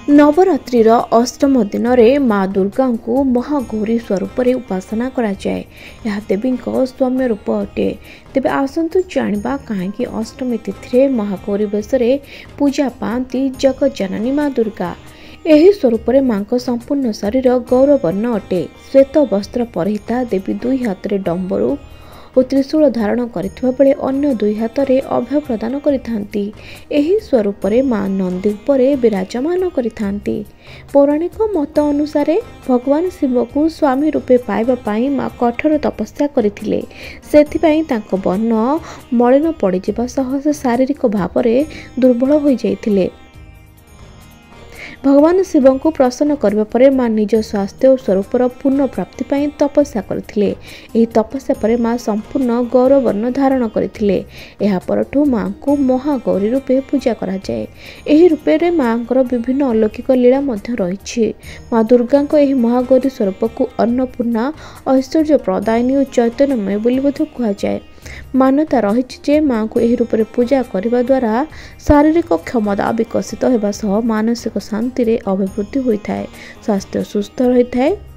नवरात्रिर अष्टम दिन में माँ दुर्गा को महागौरी स्वरूप उपासना कराए। यह देवी सौम्य रूप अटे। तेबे आसतु जानिबा कहीं अष्टमी तिथि महागौरी बेश पूजा पाती जगत जननी माँ दुर्गा। यही स्वरूप माँ संपूर्ण शरीर गौरवर्ण अटे। श्वेत वस्त्र परिहिता देवी दुई हाथ में डंबरू और त्रिशूल धारण करिथिबा बेले अन्य दुई हाथ में अभय प्रदान करिथांती। एही स्वरूप माँ नंदी उपरे विराजमान करिथांती। पौराणिक मत अनुसार भगवान शिव को स्वामी रूपे पाइबा पाई माँ कठोर तपस्या करथिले। सेथिपाई तांको वर्ण मलिन पड़िजिबा सह से शारीरिक भाव में दुर्बल हो जाइथिले। भगवान शिव को प्रसन्न करने पर माँ निज स्वास्थ्य और स्वरूपर पूर्ण प्राप्ति पाई तपस्या करथिले। एही तपस्या पर माँ संपूर्ण गौरवर्ण धारण करथिले। एहा परठु माँ को महागौरी रूपे पूजा करा जाए। एही रूपे रे माँकर विभिन्न अलौकिक लीला मध्य रहिछि। माँ दुर्गा को एही महागौरी स्वरूप को अन्नपूर्णा, ऐश्वर्य प्रदायिनी और चैतन्यमय बोली मध्य कहा जाए। मान्यता रहिछि जे माँ को एही रूप में पूजा करने द्वारा शारीरिक क्षमता विकसित होगा सह मानसिक शांति रे अभिवृद्धि होता है, स्वास्थ्य सुस्थ रहता है।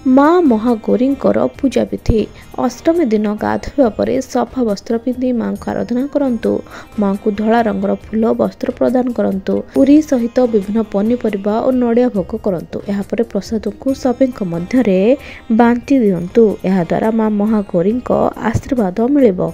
माँ महागौरी पूजा विधि। अष्टमी दिन गाधोवा पर सफा वस्त्र पिंधि माँ को आराधना करंतु। माँ को धला रंगर फूल वस्त्र प्रदान करंतु। पुरी सहित विभिन्न पनीपरिबा और नड़िया भोग करंतु। यहाँ पर प्रसाद को सभी मध्य बांटी दिंतु। यह द्वारा माँ महागौरी आशीर्वाद मिलिबो।